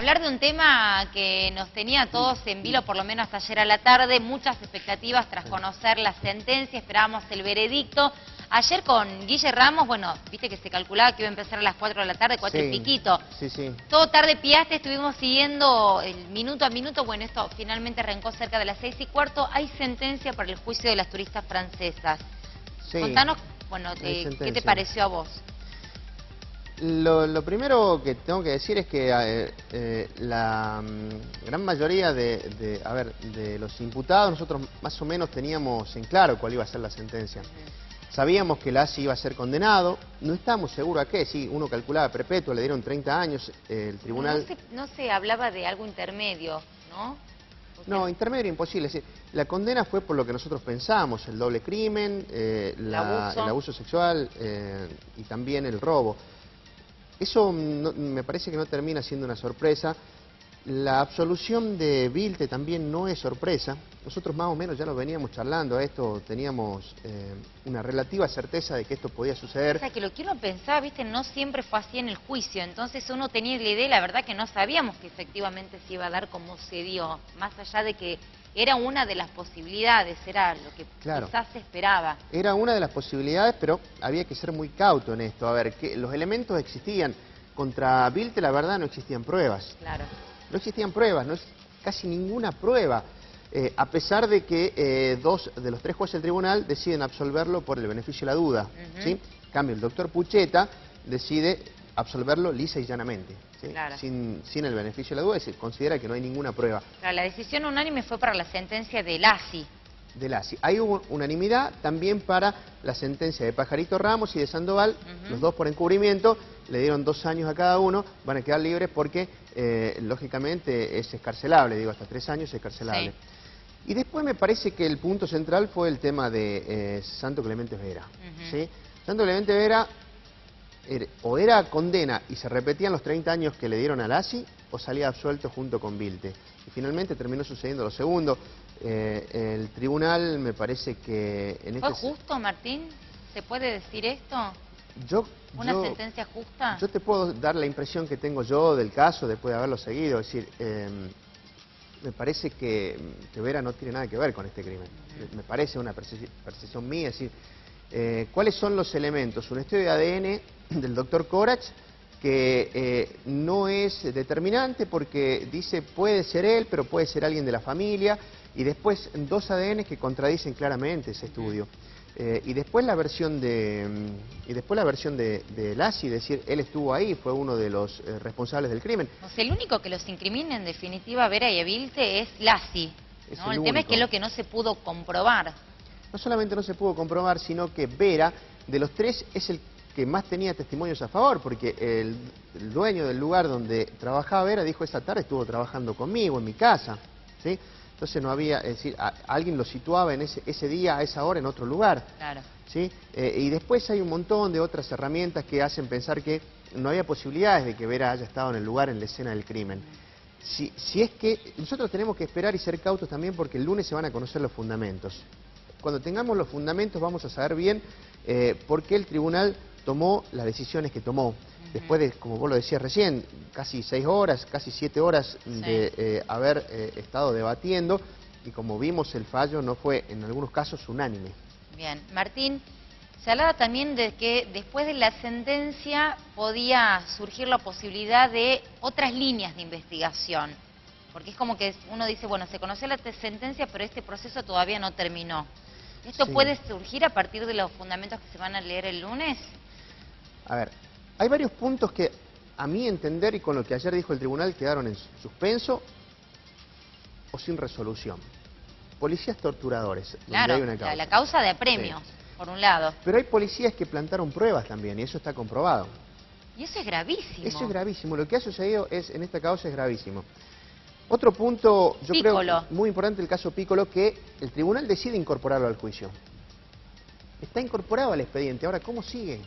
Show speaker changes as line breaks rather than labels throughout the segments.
hablar de un tema que nos tenía a todos en vilo, por lo menos hasta ayer a la tarde, muchas expectativas tras conocer la sentencia, esperábamos el veredicto. Ayer con Guille Ramos, bueno, viste que se calculaba que iba a empezar a las 4 de la tarde, 4 y piquito.
Sí.
Todo tarde piaste, estuvimos siguiendo el minuto a minuto, bueno, esto finalmente arrancó cerca de las 6:15. Hay sentencia para el juicio de las turistas francesas.
Sí.
Contanos, bueno, ¿qué te pareció a vos?
Lo primero que tengo que decir es que la gran mayoría de los imputados, nosotros más o menos teníamos en claro cuál iba a ser la sentencia. Sabíamos que Lassi iba a ser condenado, no estábamos seguros a qué, sí, uno calculaba perpetuo, le dieron 30 años, el tribunal...
No se hablaba de algo intermedio, ¿no?
No, intermedio imposible. Es decir, la condena fue por lo que nosotros pensamos, el doble crimen, el abuso sexual y también el robo. Eso me parece que no termina siendo una sorpresa. La absolución de Vilte también no es sorpresa. Nosotros más o menos ya lo veníamos charlando a esto, teníamos una relativa certeza de que esto podía suceder.
O sea, que lo que uno pensaba, viste, no siempre fue así en el juicio. Entonces uno tenía la idea, la verdad que no sabíamos que efectivamente se iba a dar como se dio. Más allá de que era una de las posibilidades, era lo que quizás se esperaba.
Era una de las posibilidades, pero había que ser muy cauto en esto. A ver, que los elementos existían. Contra Vilte, la verdad, no existían pruebas.
Claro.
No existían pruebas, no es casi ninguna prueba. A pesar de que 2 de los 3 jueces del tribunal deciden absolverlo por el beneficio de la duda. ¿Sí? En cambio, el doctor Pucheta decide absolverlo lisa y llanamente. ¿Sí?
Claro.
Sin el beneficio de la duda, y se considera que no hay ninguna prueba.
Claro, la decisión unánime fue para la sentencia de Lassi.
Ahí hubo unanimidad también para la sentencia de Pajarito Ramos y de Sandoval, los dos por encubrimiento, le dieron 2 años a cada uno, van a quedar libres porque lógicamente es excarcelable, digo, hasta 3 años es excarcelable. Sí. Y después me parece que el punto central fue el tema de Santo Clemente Vera. ¿Sí? Santo Clemente Vera o era condena y se repetían los 30 años que le dieron a Lassi, o salía absuelto junto con Vilte. Y finalmente terminó sucediendo lo segundo. El tribunal me parece que...
¿Fue justo, Martín? ¿Se puede decir esto? ¿Una sentencia justa?
Yo te puedo dar la impresión que tengo yo del caso después de haberlo seguido. Es decir, me parece que Vera no tiene nada que ver con este crimen. Me parece una percepción mía. Es decir, ¿cuáles son los elementos? Un estudio de ADN del doctor Corach que no es determinante porque dice puede ser él, pero puede ser alguien de la familia, y después 2 ADN que contradicen claramente ese estudio. Y después la versión de Lassi, decir él estuvo ahí, fue uno de los responsables del crimen.
O sea, el único que los incrimina en definitiva a Vera y a Vilte es Lassi, ¿no? El tema es que es lo que no se pudo comprobar.
No solamente no se pudo comprobar, sino que Vera, de los 3, es el que más tenía testimonios a favor, porque el dueño del lugar donde trabajaba Vera dijo: esa tarde estuvo trabajando conmigo en mi casa, ¿sí? Entonces no había, es decir, alguien lo situaba en ese día, a esa hora, en otro lugar.
Claro.
¿Sí? Y después hay un montón de otras herramientas que hacen pensar que no había posibilidades de que Vera haya estado en el lugar, en la escena del crimen. Si es que nosotros tenemos que esperar y ser cautos también, porque el lunes se van a conocer los fundamentos. Cuando tengamos los fundamentos vamos a saber bien por qué el tribunal tomó las decisiones que tomó. Después de, como vos lo decías recién, casi 6 horas, casi 7 horas de haber estado debatiendo, y como vimos el fallo no fue en algunos casos unánime.
Bien, Martín, se hablaba también de que después de la sentencia podía surgir la posibilidad de otras líneas de investigación, porque es como que uno dice, bueno, se conoció la sentencia, pero este proceso todavía no terminó. ¿Esto puede surgir a partir de los fundamentos que se van a leer el lunes?
A ver, hay varios puntos que, a mi entender, y con lo que ayer dijo el tribunal, quedaron en suspenso o sin resolución. Policías torturadores,
claro,
donde hay una causa.
La causa de apremios, por un lado.
Pero hay policías que plantaron pruebas también, y eso está comprobado.
Y eso es gravísimo.
Eso es gravísimo. Lo que ha sucedido en esta causa es gravísimo. Otro punto, yo creo muy importante, el caso Piccolo, que el tribunal decide incorporarlo al juicio. Está incorporado al expediente. Ahora, ¿cómo sigue?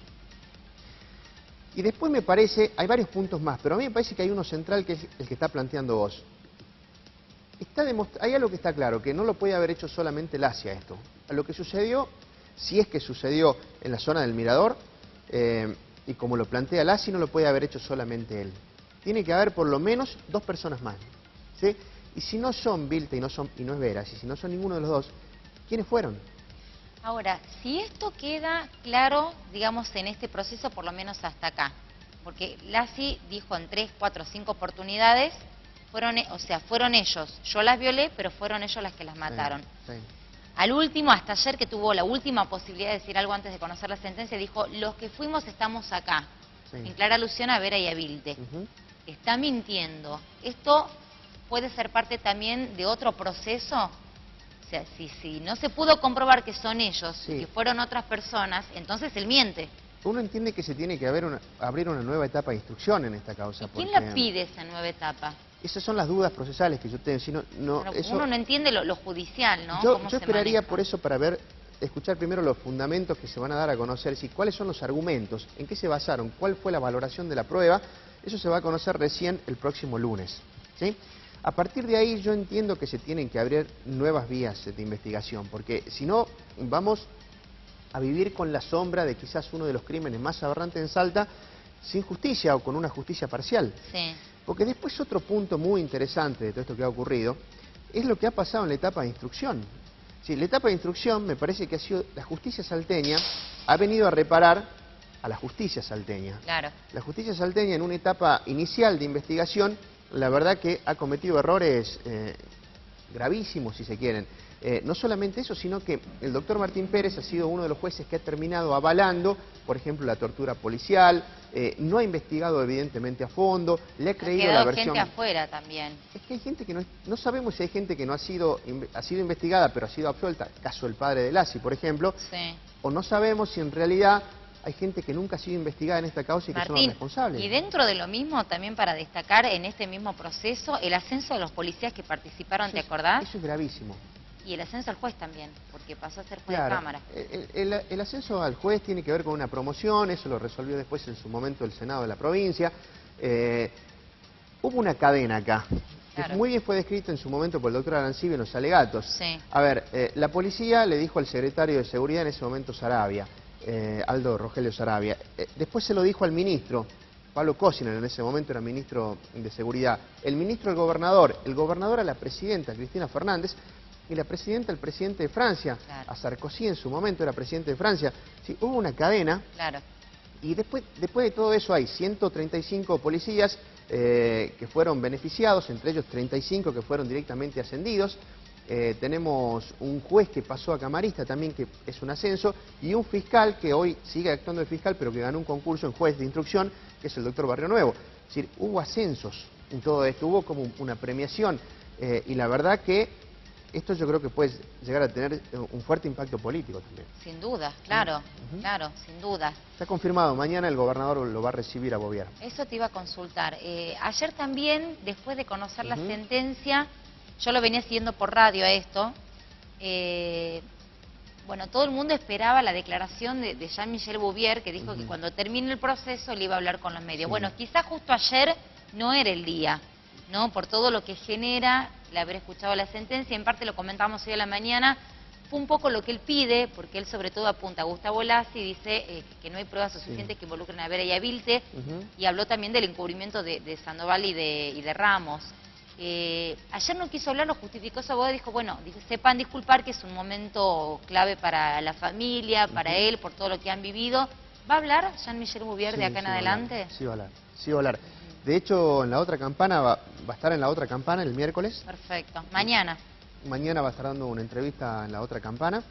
Y después me parece, hay varios puntos más, pero a mí me parece que hay uno central que es el que está planteando vos. Hay algo que está claro, que no lo puede haber hecho solamente Lassi a esto. A lo que sucedió, si es que sucedió en la zona del Mirador, y como lo plantea Lassi, no lo puede haber hecho solamente él. tiene que haber por lo menos 2 personas más, ¿sí? Y si no son Vilte y no es Veras, y si no son ninguno de los dos, ¿quiénes fueron?
Ahora, si esto queda claro, digamos, en este proceso, por lo menos hasta acá, porque Lassi dijo en 3, 4, 5 oportunidades, fueron ellos, yo las violé, pero fueron ellos las que las mataron.
Sí.
Al último, hasta ayer que tuvo la última posibilidad de decir algo antes de conocer la sentencia, dijo, los que fuimos estamos acá, en clara alusión a Vera y a Vilte. Está mintiendo. ¿Esto puede ser parte también de otro proceso? O sea, si no se pudo comprobar que son ellos, que fueron otras personas, entonces él miente.
Uno entiende que se tiene que abrir una nueva etapa de instrucción en esta causa.
¿Y quién la pide esa nueva etapa?
Esas son las dudas procesales que yo tengo. Si
uno no entiende lo judicial, ¿no?
Yo esperaría por eso para escuchar primero los fundamentos que se van a dar a conocer, cuáles son los argumentos, en qué se basaron, cuál fue la valoración de la prueba. Eso se va a conocer recién el próximo lunes, ¿sí? A partir de ahí yo entiendo que se tienen que abrir nuevas vías de investigación, porque si no vamos a vivir con la sombra de quizás uno de los crímenes más aberrantes en Salta, sin justicia o con una justicia parcial.
Sí.
Porque después otro punto muy interesante de todo esto que ha ocurrido es lo que ha pasado en la etapa de instrucción. Sí, la etapa de instrucción me parece que ha sido la justicia salteña, ha venido a reparar a la justicia salteña.
Claro.
La justicia salteña en una etapa inicial de investigación, la verdad que ha cometido errores gravísimos, si se quieren. No solamente eso, sino que el doctor Martín Pérez ha sido uno de los jueces que ha terminado avalando, por ejemplo, la tortura policial, no ha investigado evidentemente a fondo, le ha creído la versión...
gente afuera también.
Es que hay gente que no sabemos si hay gente que no ha sido investigada, pero ha sido absuelta, caso del padre de Lassi, por ejemplo, o no sabemos si en realidad hay gente que nunca ha sido investigada en esta causa y que son los responsables.
Y dentro de lo mismo, también para destacar en este mismo proceso, el ascenso de los policías que participaron, ¿te acordás?
Eso es gravísimo.
Y el ascenso al juez también, porque pasó a ser juez de cámara.
El ascenso al juez tiene que ver con una promoción, eso lo resolvió después en su momento el Senado de la provincia. Hubo una cadena acá, que muy bien fue descrita en su momento por el doctor Arancibia en los alegatos.
Sí.
A ver, la policía le dijo al secretario de Seguridad en ese momento Sarabia, Aldo Rogelio Sarabia, después se lo dijo al ministro, Pablo Cosiner en ese momento era ministro de Seguridad, el ministro al gobernador, el gobernador a la presidenta Cristina Fernández, y la presidenta al presidente de Francia, a Sarkozy en su momento era presidente de Francia. Sí, hubo una cadena, y después de todo eso hay 135 policías que fueron beneficiados, entre ellos 35 que fueron directamente ascendidos. Tenemos un juez que pasó a camarista también, que es un ascenso, y un fiscal que hoy sigue actuando de fiscal, pero que ganó un concurso en juez de instrucción, que es el doctor Barrio Nuevo. Es decir, hubo ascensos en todo esto, hubo como una premiación, y la verdad que esto yo creo que puede llegar a tener un fuerte impacto político también.
Sin duda, claro, claro, sin duda.
Está confirmado, mañana el gobernador lo va a recibir a Boviar.
Eso te iba a consultar. Ayer también, después de conocer la sentencia, yo lo venía siguiendo por radio a esto, bueno, todo el mundo esperaba la declaración de Jean-Michel Bouvier, que dijo que cuando termine el proceso le iba a hablar con los medios. Bueno, quizás justo ayer no era el día, ¿no? Por todo lo que genera el haber escuchado la sentencia, en parte lo comentamos hoy a la mañana, fue un poco lo que él pide, porque él sobre todo apunta a Gustavo Lassi y dice que no hay pruebas suficientes que involucren a Vera y a Vilte, y habló también del encubrimiento de Sandoval y de Ramos. Ayer no quiso hablar, lo justificó su abogado, dijo, bueno, sepan disculpar que es un momento clave para la familia, para él, por todo lo que han vivido. ¿Va a hablar Jean-Michel Bouvier de acá en adelante?
Sí va a hablar. De hecho, en la otra campana, va a estar en la otra campana el miércoles.
Perfecto. Mañana.
Mañana va a estar dando una entrevista en la otra campana,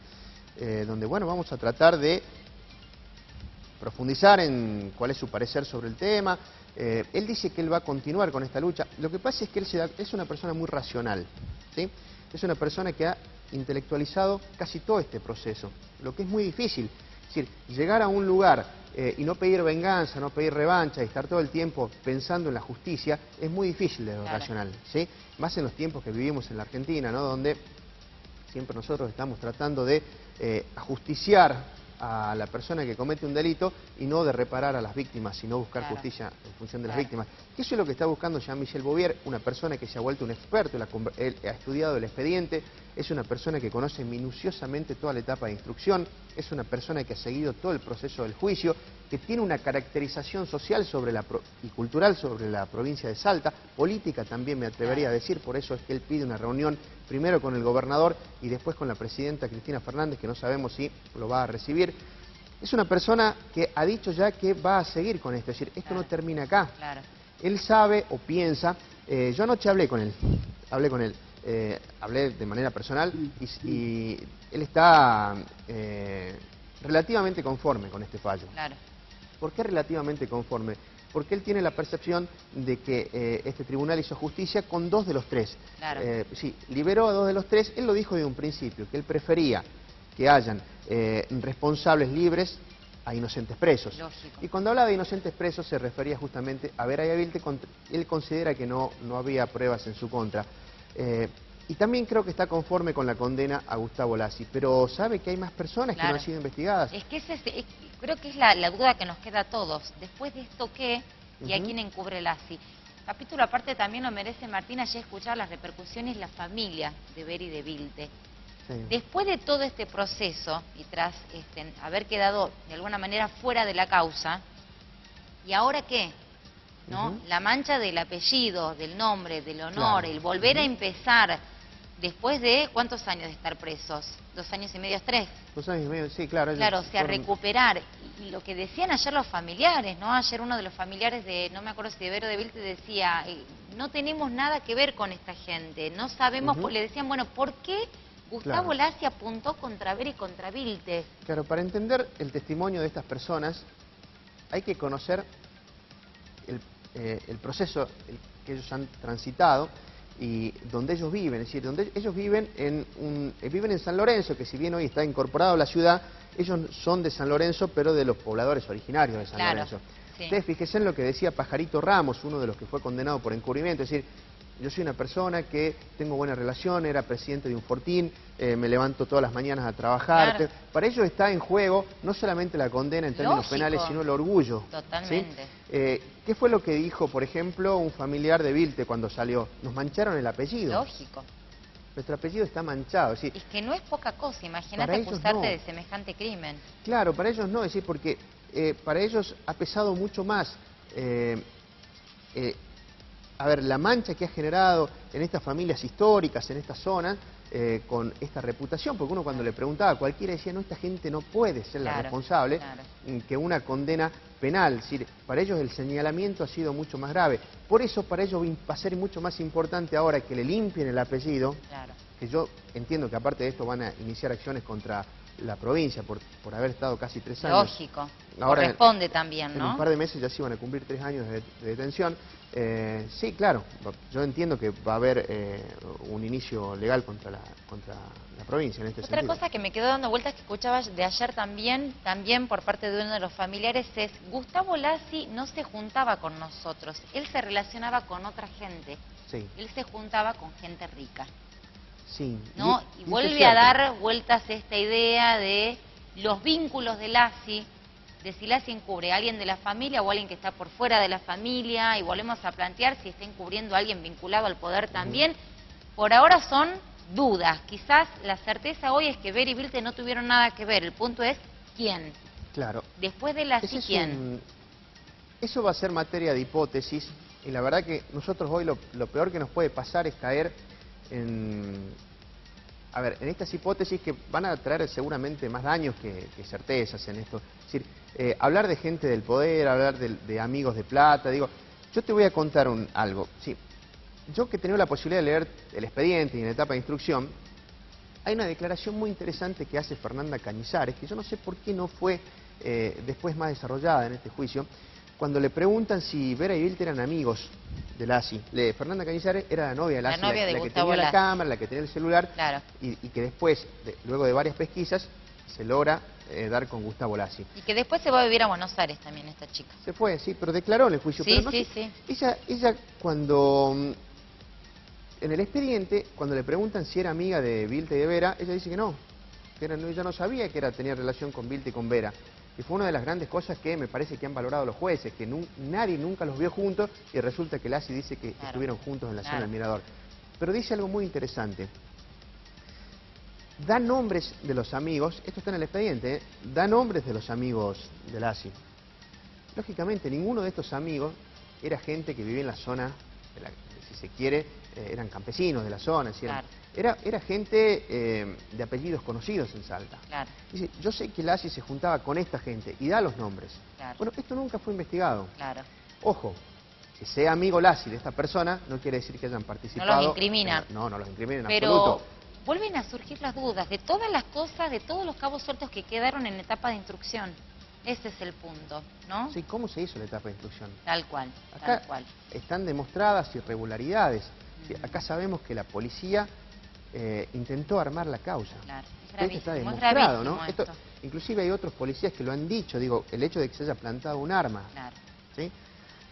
donde, bueno, vamos a tratar de profundizar en cuál es su parecer sobre el tema. Él dice que él va a continuar con esta lucha. Lo que pasa es que él es una persona muy racional, ¿sí? Es una persona que ha intelectualizado casi todo este proceso, lo que es muy difícil. Es decir, llegar a un lugar y no pedir venganza, no pedir revancha y estar todo el tiempo pensando en la justicia, es muy difícil de lo racional, ¿sí? Más en los tiempos que vivimos en la Argentina, ¿no? Donde siempre nosotros estamos tratando de ajusticiar a la persona que comete un delito y no de reparar a las víctimas, sino buscar
Claro.
justicia en función de las
Claro.
víctimas. Eso es lo que está buscando Jean-Michel Bouvier, una persona que se ha vuelto un experto, él ha estudiado el expediente, es una persona que conoce minuciosamente toda la etapa de instrucción, es una persona que ha seguido todo el proceso del juicio, que tiene una caracterización social y cultural sobre la provincia de Salta, política también me atrevería a decir, por eso es que él pide una reunión primero con el gobernador y después con la presidenta Cristina Fernández, que no sabemos si lo va a recibir. Es una persona que ha dicho ya que va a seguir con esto, es decir, esto no termina acá.
Claro.
Él sabe o piensa, yo anoche hablé con él, hablé de manera personal y él está relativamente conforme con este fallo.
Claro.
¿Por qué relativamente conforme? Porque él tiene la percepción de que este tribunal hizo justicia con 2 de los 3.
Claro.
Sí, liberó a 2 de los 3, él lo dijo de un principio, que él prefería que hayan responsables libres a inocentes presos.
Lógico.
Y cuando hablaba de inocentes presos se refería justamente a Vera y a Vilte, él considera que no había pruebas en su contra. Y también creo que está conforme con la condena a Gustavo Lassi, pero sabe que hay más personas que no han sido investigadas.
Es que creo que es la duda que nos queda a todos. Después de esto, ¿qué? ¿Y a quién encubre Lassi? Capítulo aparte también lo merece Martín, ayer escuchar las repercusiones la familia de Vera y de Vilte.
Sí.
Después de todo este proceso y tras haber quedado de alguna manera fuera de la causa, ¿y ahora qué? ¿No? La mancha del apellido, del nombre, del honor,
Claro.
el volver a empezar después de ¿cuántos años de estar presos? 2 años y medio, 3.
2 años y medio, sí, claro. ellos
Claro, o sea,
fueron-
recuperar. Y lo que decían ayer los familiares, ¿no? Ayer uno de los familiares de, no me acuerdo si de Vero de Vilte decía, no tenemos nada que ver con esta gente, no sabemos, le decían, bueno, ¿por qué Gustavo
Claro.
Lassi apuntó contra Vera y contra Vilte?
Claro, para entender el testimonio de estas personas hay que conocer el proceso que ellos han transitado y donde ellos viven, es decir, donde ellos viven viven en San Lorenzo, que si bien hoy está incorporado a la ciudad, ellos son de San Lorenzo, pero de los pobladores originarios de San
Claro,
Lorenzo.
sí.
Ustedes fíjense en lo que decía Pajarito Ramos, uno de los que fue condenado por encubrimiento, es decir, yo soy una persona que tengo buena relación, era presidente de un fortín, me levanto todas las mañanas a trabajar.
Claro.
Para ello está en juego no solamente la condena en términos
Lógico.
penales, sino el orgullo.
Totalmente.
¿Sí? ¿Qué fue lo que dijo, por ejemplo, un familiar de Vilte cuando salió? Nos mancharon el apellido.
Lógico.
Nuestro apellido está manchado. Es decir,
Es que no es poca cosa,
Para
imagínate
ellos
acusarte
no.
de semejante crimen.
claro, para ellos no, es decir, porque para ellos ha pesado mucho más. A ver, la mancha que ha generado en estas familias históricas, en estas zonas, con esta reputación, porque uno cuando le preguntaba, cualquiera decía, no, esta gente no puede ser la
Claro,
responsable,
claro.
que una condena penal. Es decir, para ellos el señalamiento ha sido mucho más grave. Por eso para ellos va a ser mucho más importante ahora que le limpien el apellido,
Claro.
que yo entiendo que aparte de esto van a iniciar acciones contra la provincia por haber estado casi 3 años.
Lógico.
Ahora,
Corresponde también,
En
¿no?
un par de meses ya se iban a cumplir 3 años de detención. Sí, claro, yo entiendo que va a haber un inicio legal contra la provincia en este
Otra
sentido.
cosa que me quedó dando vueltas que escuchaba de ayer también por parte de uno de los familiares es, Gustavo Lassi no se juntaba con nosotros, él se relacionaba con otra gente,
Sí,
él se juntaba con gente rica,
sí.
¿no?
Y
Y
eso
vuelve
es
a
cierto.
dar vueltas esta idea de los vínculos de Lassi, de si Lassi encubre a alguien de la familia o a alguien que está por fuera de la familia, y volvemos a plantear si está encubriendo a alguien vinculado al poder también. Por ahora son dudas, quizás la certeza hoy es que Vera y Vilte no tuvieron nada que ver, el punto es ¿quién?
Claro.
Después de Lassi,
Ese es
¿quién?
Eso va a ser materia de hipótesis y la verdad que nosotros hoy lo peor que nos puede pasar es caer en estas hipótesis que van a traer seguramente más daños que certezas en esto. Es decir, hablar de gente del poder, hablar de amigos de plata, digo, yo te voy a contar algo. Sí, yo que he tenido la posibilidad de leer el expediente y en etapa de instrucción, hay una declaración muy interesante que hace Fernanda Cañizares, que yo no sé por qué no fue después más desarrollada en este juicio, cuando le preguntan si Vera y Vilte eran amigos de Lassi. Fernanda Cañizares era la novia de Lassi,
novia de
la que
Gustavo
tenía la
Lassi.
cámara, la que tenía el celular,
Claro.
y que después, luego de varias pesquisas, se logra dar con Gustavo Lassi.
Y que después se va a vivir a Buenos Aires también esta chica.
Se fue, sí, pero declaró en el juicio.
Sí,
pero no
sí,
sé,
sí.
Ella cuando, en el expediente, cuando le preguntan si era amiga de Vilte y de Vera, ella dice que no. yo no sabía que tenía relación con Vilta y con Vera. Y fue una de las grandes cosas que me parece que han valorado los jueces, que nadie nunca los vio juntos y resulta que Lassi dice que estuvieron juntos en la zona del Mirador. Pero dice algo muy interesante. Da nombres de los amigos, esto está en el expediente, da nombres de los amigos de Lassi. Lógicamente, ninguno de estos amigos era gente que vivía en la zona, si se quiere, eran campesinos de la zona. Era gente de apellidos conocidos en Salta. Dice, yo sé que Lassi se juntaba con esta gente y da los nombres. Bueno, esto nunca fue investigado. Ojo, que sea amigo Lassi de esta persona no quiere decir que hayan participado.
No los incrimina.
No los incrimina en
absoluto.
Pero
vuelven a surgir las dudas de todas las cosas, de todos los cabos sueltos que quedaron en etapa de instrucción. Ese es el punto, ¿no?
Sí, ¿cómo se hizo la etapa de instrucción?
Tal cual,
acá
tal cual.
Están demostradas irregularidades. Acá sabemos que la policía intentó armar la causa.
Claro,
esto está demostrado, ¿no? Inclusive hay otros policías que lo han dicho, digo, el hecho de que se haya plantado un arma. ¿Sí?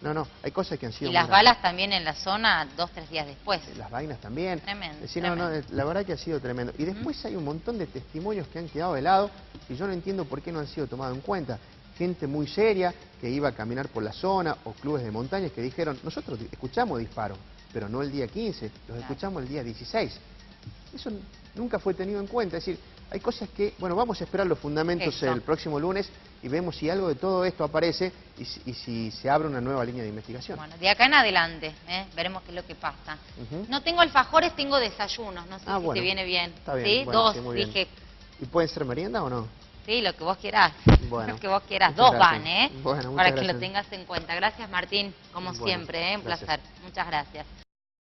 No, hay cosas que han sido...
Y las balas también en la zona 2 o 3 días después.
Las vainas también.
Tremendo.
Decir, la verdad que ha sido tremendo. Y después hay un montón de testimonios que han quedado de lado y yo no entiendo por qué no han sido tomados en cuenta. Gente muy seria que iba a caminar por la zona o clubes de montañas que dijeron, nosotros escuchamos disparos, pero no el día 15, los escuchamos el día 16. Eso nunca fue tenido en cuenta. Es decir, hay cosas que, bueno, vamos a esperar los fundamentos el próximo lunes y vemos si algo de todo esto aparece y si se abre una nueva línea de investigación.
Bueno, de acá en adelante, veremos qué es lo que pasa. No tengo alfajores, tengo desayunos, no sé si te viene bien.
Está bien.
¿Sí?
Bueno,
2,
sí,
dije.
¿Y pueden ser merienda o no?
Sí, lo que vos quieras.
Bueno,
lo que vos quieras. 2 van,
Bueno,
para que lo tengas en cuenta. Gracias, Martín, como siempre, un placer. Muchas gracias.